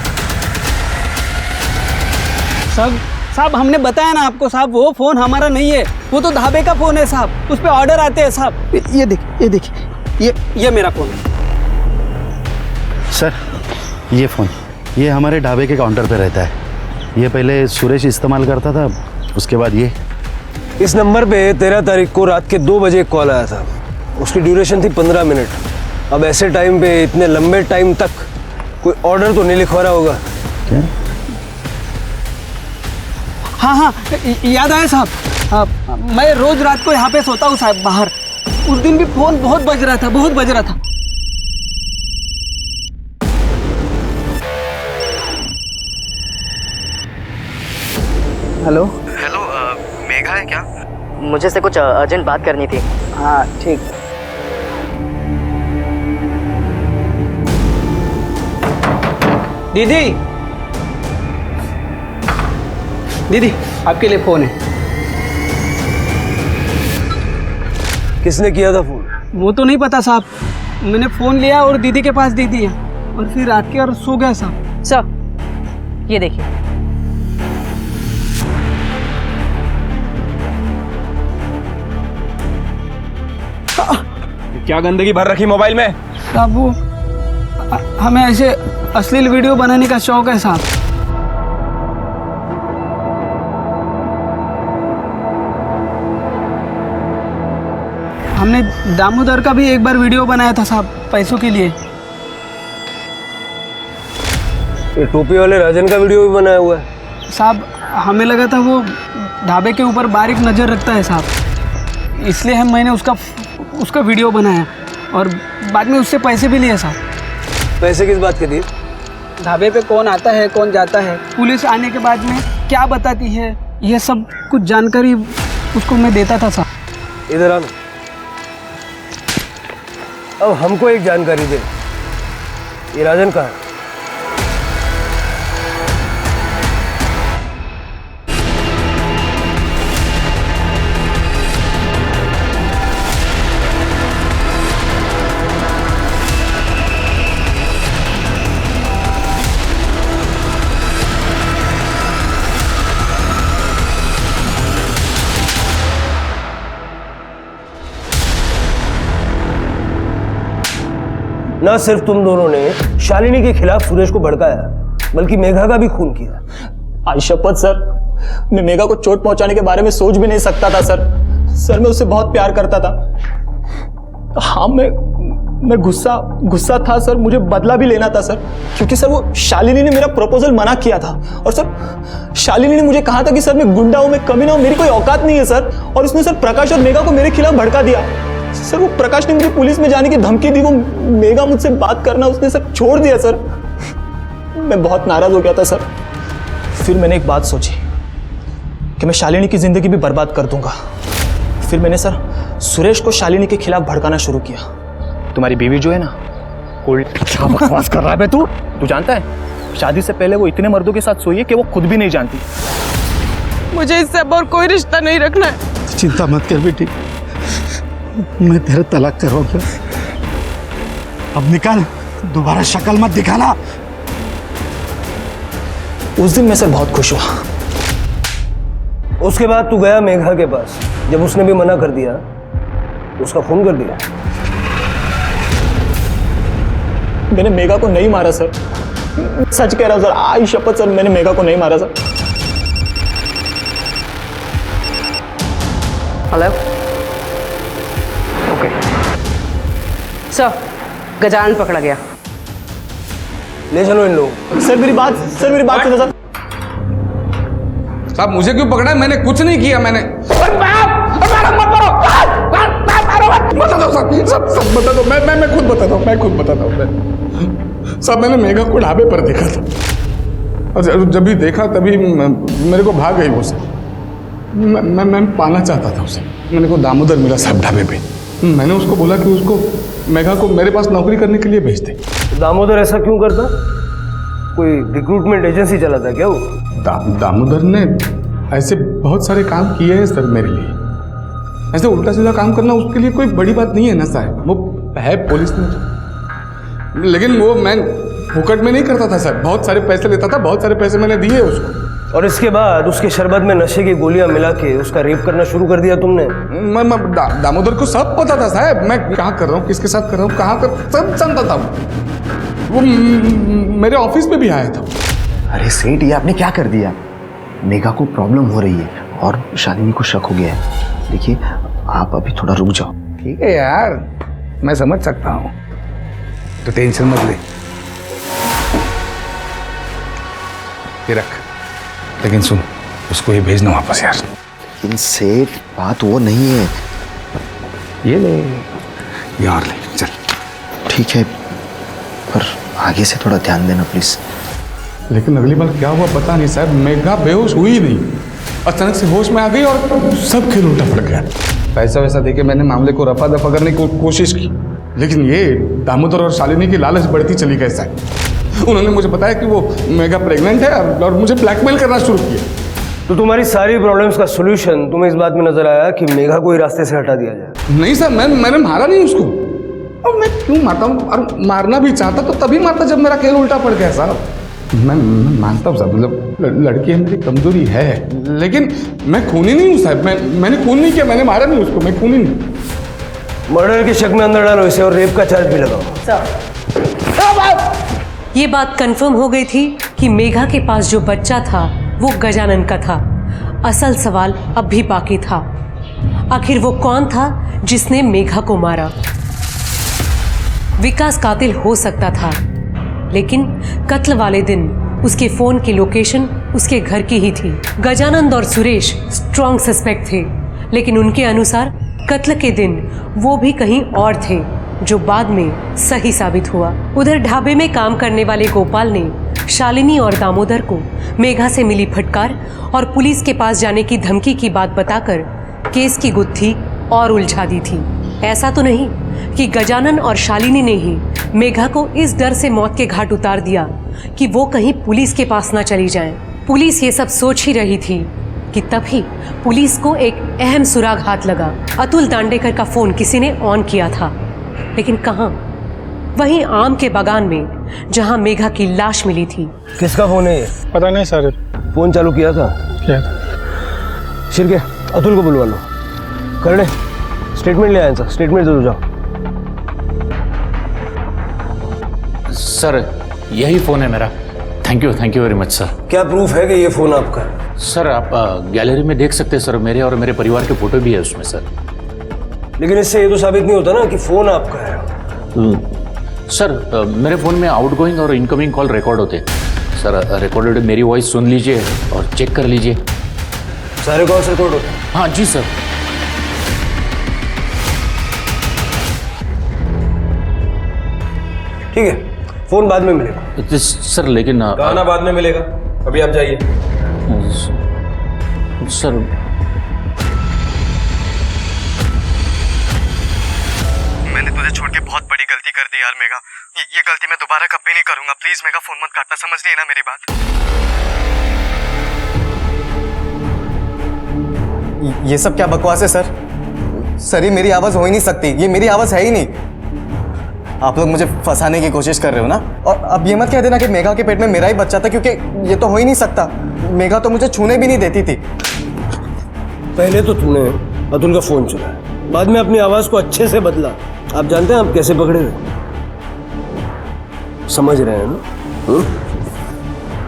साहब हमने बताया ना आपको साहब, वो फ़ोन हमारा नहीं है, वो तो ढाबे का फ़ोन है साहब, उस पर ऑर्डर आते हैं साहब। ये देखिए ये मेरा फ़ोन है सर। ये फ़ोन ये हमारे ढाबे के काउंटर पे रहता है। ये पहले सुरेश इस्तेमाल करता था, उसके बाद ये। इस नंबर पे 13 तारीख को रात के 2 बजे एक कॉल आया था। उसकी ड्यूरेशन थी 15 मिनट। अब ऐसे टाइम पे इतने लंबे टाइम तक कोई ऑर्डर तो नहीं लिखवा रहा होगा क्या? हाँ याद आया साहब, मैं रोज रात को यहाँ पे सोता हूँ साहब बाहर। उस दिन भी फ़ोन बहुत बज रहा था। हेलो मेघा है क्या? मुझे से कुछ अर्जेंट बात करनी थी। हाँ ठीक। दीदी आपके लिए फ़ोन है। किसने किया था फोन? वो तो नहीं पता साहब, मैंने फ़ोन लिया और दीदी के पास दे दिया और फिर रात के और सो गया साहब। सर ये देखिए। क्या गंदगी भर रखी मोबाइल में? साहब वो हमें ऐसे अश्लील वीडियो बनाने का शौक है साहब। हमने दामोदर का भी एक बार वीडियो बनाया था साहब, पैसों के लिए। ये टोपी वाले राजन का वीडियो भी बनाया हुआ है साहब। हमें लगा था वो ढाबे के ऊपर बारीक नज़र रखता है साहब, इसलिए मैंने उसका वीडियो बनाया और बाद में उससे पैसे भी लिए साहब। पैसे किस बात के दिए? ढाबे पे कौन आता है कौन जाता है, पुलिस आने के बाद में क्या बताती है, ये सब कुछ जानकारी उसको मैं देता था साहब। इधर आना। अब हमको एक जानकारी दे, ये राजन कहाँ है? ना सिर्फ तुम दोनों ने शालिनी के खिलाफ सुरेश को भड़काया, बल्कि मेघा का भी खून किया। आज शपथ सर, मैं मेघा को चोट पहुंचाने के बारे में सोच भी नहीं सकता था सर। सर मैं उससे बहुत प्यार करता था। हाँ मैं गुस्सा था सर, मुझे बदला भी लेना था सर, क्योंकि सर वो शालिनी ने मेरा प्रपोजल मना किया था। और सर शालिनी ने मुझे कहा था कि सर मैं गुंडा हूं, मैं कमीना हूं, मेरी कोई औकात नहीं है सर। और उसने सर प्रकाश और मेघा को मेरे खिलाफ भड़का दिया। सर वो प्रकाश ने मुझे पुलिस में जाने की धमकी दी, वो मेघा मुझसे बात करना उसने सर छोड़ दिया सर। मैं बहुत नाराज हो गया था सर। फिर मैंने एक बात सोची कि मैं शालिनी की जिंदगी भी बर्बाद कर दूंगा। फिर मैंने सर सुरेश को शालिनी के खिलाफ भड़काना शुरू किया। तुम्हारी बीवी जो है ना, क्या बकवास कर रहा है बे तू? तू जानता है शादी से पहले वो इतने मर्दों के साथ सोई है कि वो खुद भी नहीं जानती। मुझे इससे अब और कोई रिश्ता नहीं रखना है। चिंता मत कर बेटी, मैं तेरा तलाक करवाऊंगा। अब निकाल, दोबारा शक्ल मत दिखाना। उस दिन मैं सर बहुत खुश हुआ। उसके बाद तू गया मेघा के पास, जब उसने भी मना कर दिया उसका खून कर दिया। मैंने मेघा को नहीं मारा सर, सच कह रहा हूं सर, आई शपथ सर, मैंने मेघा को नहीं मारा sir. Hello, okay sir, Gajanan पकड़ा गया। ले चलो इन लोग। सर मेरी बात सुनो सर। साहब मुझे क्यों पकड़ा है? मैंने कुछ नहीं किया। मैंने बता दो सब बता दो। मैं खुद बताता हूँ। साहब मैंने मेघा को ढाबे पर देखा था और जब भी देखा तभी मेरे को भाग गई वो सब। मैं पाना चाहता था उसे। मैंने को दामोदर मिला साहब ढाबे पे। मैंने उसको बोला कि उसको मेघा को मेरे पास नौकरी करने के लिए भेज दे। दामोदर ऐसा क्यों करता? कोई रिक्रूटमेंट एजेंसी चलाता क्या वो? दामोदर ने ऐसे बहुत सारे काम किए हैं सर मेरे लिए। ऐसे उल्टा सीधा काम करना उसके लिए कोई बड़ी बात नहीं है ना साहब। वो है पुलिस में, लेकिन वो मैं फुकट में नहीं करता था सर। बहुत सारे पैसे लेता था, बहुत सारे पैसे मैंने दिए उसको। और इसके बाद उसके शरबत में नशे की गोलियां मिला के उसका रेप करना शुरू कर दिया तुमने? दामोदर को सब पता था साहब, मैं क्या कर रहा हूँ, किसके साथ कर रहा हूँ, कहाँ कर, सब जानता था। वो मेरे ऑफिस में भी आया था। अरे सेठ, ये आपने क्या कर दिया? मेघा को प्रॉब्लम हो रही है और शालिनी को शक हो गया है। देखिए आप अभी थोड़ा रुक जाओ। ठीक है यार, मैं समझ सकता हूँ, तो टेंशन मत ले। ये रख, लेकिन सुन, उसको ये भेजना वापस यार। लेकिन सेठ बात वो नहीं है। ये ले यार, ले चल। ठीक है, पर आगे से थोड़ा ध्यान देना प्लीज। लेकिन अगली बार क्या हुआ पता नहीं साहब। मेघा बेहोश हुई नहीं, अचानक से होश में आ गई और सब खेल उल्टा पड़ गया। पैसा वैसा देके मैंने मामले को रफा दफा करने की कोशिश की, लेकिन ये दामोदर और शालिनी की लालच बढ़ती चली गई साहब। उन्होंने मुझे बताया कि वो मेघा प्रेग्नेंट है और मुझे ब्लैकमेल करना शुरू किया। तो तुम्हारी सारी प्रॉब्लम्स का सॉल्यूशन तुम्हें इस बात में नजर आया कि मेघा को ही रास्ते से हटा दिया जाए? नहीं सर, मैंने मारा नहीं उसको। और मैं क्यों मारता हूँ? और मारना भी चाहता तो तभी मारता जब मेरा खेल उल्टा पड़ गया साहब। मैं मानता हूँ साहब, मतलब लड़की है, मेरी कमजोरी है, लेकिन मैं खूनी नहीं हूँ साहब। मैंने खून नहीं किया, मैंने मारा नहीं उसको, मैं खूनी नहीं। मर्डर के शक में अंदर डालो इसे और रेप का चार्ज भी लगाओ। ये बात कंफर्म हो गई थी कि मेघा के पास जो बच्चा था वो गजानन का था। असल सवाल अब भी बाकी था, आखिर वो कौन था जिसने मेघा को मारा? विकास कातिल हो सकता था, लेकिन कत्ल वाले दिन उसके फोन की लोकेशन उसके घर की ही थी। गजानंद और सुरेश स्ट्रॉन्ग सस्पेक्ट थे, लेकिन उनके अनुसार कत्ल के दिन वो भी कहीं और थे, जो बाद में सही साबित हुआ। उधर ढाबे में काम करने वाले गोपाल ने शालिनी और दामोदर को मेघा से मिली फटकार और पुलिस के पास जाने की धमकी की बात बताकर केस की गुत्थी और उलझा दी थी। ऐसा तो नहीं कि गजानन और शालिनी ने ही मेघा को इस डर से मौत के घाट उतार दिया कि वो कहीं पुलिस के पास ना चली जाएं। पुलिस ये सब सोच ही रही थी कि तभी पुलिस को एक अहम सुराग हाथ लगा। अतुल दांडेकर का फोन किसी ने ऑन किया था, लेकिन कहाँ? वहीं आम के बागान में जहां मेघा की लाश मिली थी। किसका फोन है ये? पता नहीं सर। फोन चालू किया था? शिरके, अतुल को बुलवा लो। कर ले, स्टेटमेंट ले आए सर, स्टेटमेंट दे दो जाओ। सर यही फ़ोन है मेरा। Thank you very much sir. क्या प्रूफ है कि ये फ़ोन आपका है? सर आप गैलरी में देख सकते हैं सर, मेरे और मेरे परिवार के फ़ोटो भी है उसमें सर। लेकिन इससे ये तो साबित नहीं होता ना कि फ़ोन आपका है। सर मेरे फ़ोन में आउटगोइंग और इनकमिंग कॉल रिकॉर्ड होते हैं सर। रिकॉर्डेड मेरी वॉइस सुन लीजिए और चेक कर लीजिए। सारे कॉल्स रिकॉर्ड होते हैं? हाँ जी सर। ठीक है, फोन बाद में मिलेगा। सर लेकिन गाना बाद में मिलेगा, अभी आप जाइए। सर मैंने तुझे छोड़ के बहुत बड़ी गलती कर दी यार मेघा। ये गलती मैं दोबारा कभी नहीं करूंगा। प्लीज मेघा फोन मत काटना, समझ रही है ना मेरी बात? ये सब क्या बकवास है सर? सर ये मेरी आवाज हो ही नहीं सकती, ये मेरी आवाज है ही नहीं। आप लोग मुझे फंसाने की कोशिश कर रहे हो ना। और अब ये मत कह देना कि मेघा के पेट में मेरा ही बच्चा था, क्योंकि ये तो हो ही नहीं सकता। मेघा तो मुझे छूने भी नहीं देती थी। पहले तो तूने अतुल का फोन चुराया, बाद में अपनी आवाज को अच्छे से बदला। आप जानते हैं आप कैसे पकड़े थे? समझ रहे हैं ना?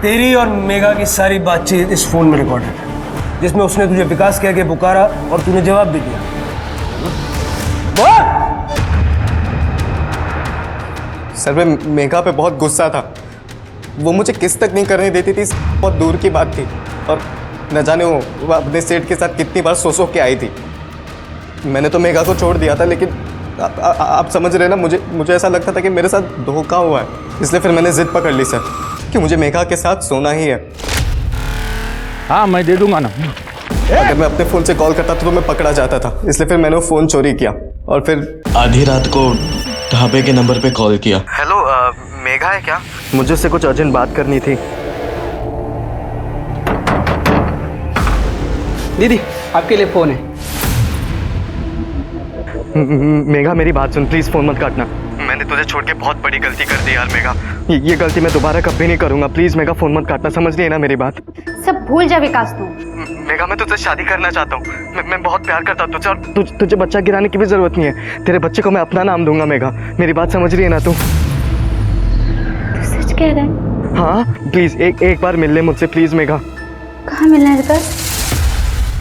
तेरी और मेघा की सारी बातचीत इस फोन में रिकॉर्डेड है, जिसमें उसने तुझे विकास कह के पुकारा और तूने जवाब भी दिया। सर मैं मेघा पे बहुत गुस्सा था। वो मुझे किस तक नहीं करने देती थी, बहुत दूर की बात थी। और न जाने वो अपने सेठ के साथ कितनी बार सो के आई थी। मैंने तो मेघा को छोड़ दिया था, लेकिन आप समझ रहे ना, मुझे ऐसा लगता था कि मेरे साथ धोखा हुआ है। इसलिए फिर मैंने जिद पकड़ ली सर कि मुझे मेघा के साथ सोना ही है। हाँ मैं दे दूंगा ना। अगर मैं अपने फ़ोन से कॉल करता था तो मैं पकड़ा जाता था, इसलिए फिर मैंने वो फ़ोन चोरी किया और फिर आधी रात को ढाबे के नंबर पे कॉल किया। हेलो मेघा है क्या? मुझे उससे कुछ अर्जेंट बात करनी थी। दीदी आपके लिए फ़ोन है। मेघा मेरी बात सुन, प्लीज़ फ़ोन मत काटना। मैंने तुझे छोड़ के बहुत बड़ी गलती कर दी यार मेघा। ये गलती मैं दोबारा कभी नहीं करूँगा। प्लीज़ मेघा फ़ोन मत काटना, समझ रही है ना मेरी बात? सब भूल जा विकास तू। मेघा मैं तुझसे शादी करना चाहता हूँ। मैं बहुत प्यार करता हूँ तुझसे, और तुझे बच्चा गिराने की भी ज़रूरत नहीं है। तेरे बच्चे को मैं अपना नाम दूंगा मेघा। मेरी बात समझ रही है ना तू? सच कह रहा है? हाँ प्लीज़ एक बार मिल ले मुझसे प्लीज़ मेघा। कहाँ मिलना है विकास?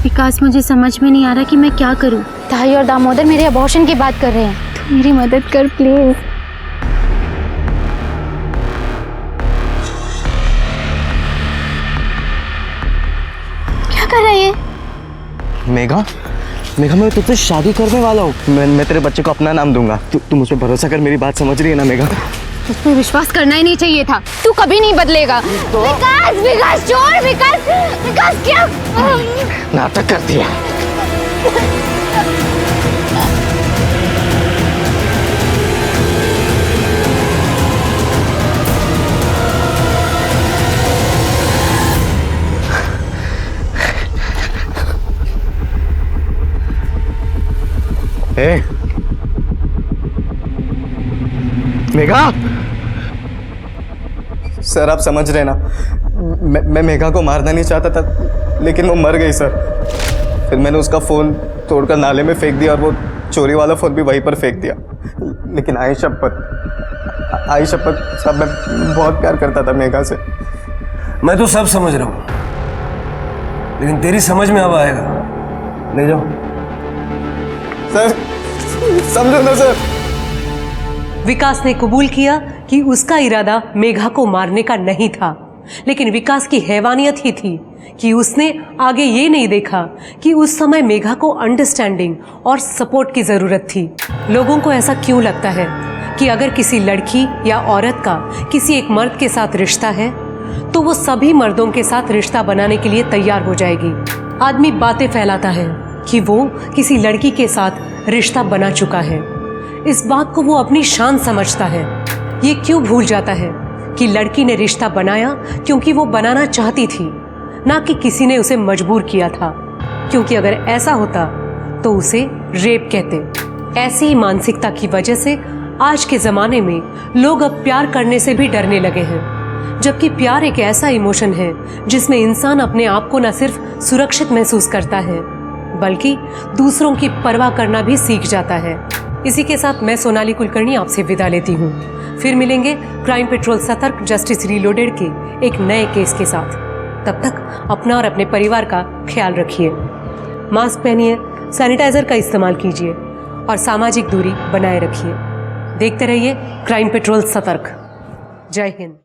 विकास मुझे समझ में नहीं आ रहा कि मैं क्या करूं। ताई और दामोदर मेरे अबॉर्शन की बात कर रहे हैं, तू मेरी मदद कर प्लीज। क्या कर रहा है ये? मेघा मैं तुझसे शादी करने वाला हूँ। मैं तेरे बच्चे को अपना नाम दूंगा। तू मुझ पर भरोसा कर, मेरी बात समझ रही है ना मेघा? तुझमें विश्वास करना ही नहीं चाहिए था, तू कभी नहीं बदलेगा। विकास छोड़। विकास क्या नाटक कर दिया। मेघा सर आप समझ रहे ना, मैं मेघा को मारना नहीं चाहता था, लेकिन वो मर गई सर। फिर मैंने उसका फ़ोन तोड़कर नाले में फेंक दिया और वो चोरी वाला फ़ोन भी वहीं पर फेंक दिया। लेकिन आई शपथ साहब, मैं बहुत प्यार करता था मेघा से। मैं तो सब समझ रहा हूँ, लेकिन तेरी समझ में अब आएगा। ले जाओ सर, समझो ना सर। विकास ने कबूल किया कि उसका इरादा मेघा को मारने का नहीं था, लेकिन विकास की हैवानियत ही थी कि उसने आगे ये नहीं देखा कि उस समय मेघा को अंडरस्टैंडिंग और सपोर्ट की ज़रूरत थी। लोगों को ऐसा क्यों लगता है कि अगर किसी लड़की या औरत का किसी एक मर्द के साथ रिश्ता है तो वो सभी मर्दों के साथ रिश्ता बनाने के लिए तैयार हो जाएगी। आदमी बातें फैलाता है कि वो किसी लड़की के साथ रिश्ता बना चुका है। इस बात को वो अपनी शान समझता है। ये क्यों भूल जाता है कि लड़की ने रिश्ता बनाया क्योंकि वो बनाना चाहती थी, ना कि किसी ने उसे मजबूर किया था। क्योंकि अगर ऐसा होता तो उसे रेप कहते। ऐसी ही मानसिकता की वजह से आज के ज़माने में लोग अब प्यार करने से भी डरने लगे हैं, जबकि प्यार एक ऐसा इमोशन है जिसमें इंसान अपने आप को न सिर्फ सुरक्षित महसूस करता है बल्कि दूसरों की परवाह करना भी सीख जाता है। इसी के साथ मैं सोनाली कुलकर्णी आपसे विदा लेती हूँ। फिर मिलेंगे क्राइम पेट्रोल सतर्क जस्टिस रीलोडेड के एक नए केस के साथ। तब तक अपना और अपने परिवार का ख्याल रखिए, मास्क पहनिए, सैनिटाइजर का इस्तेमाल कीजिए और सामाजिक दूरी बनाए रखिए। देखते रहिए क्राइम पेट्रोल सतर्क। जय हिंद।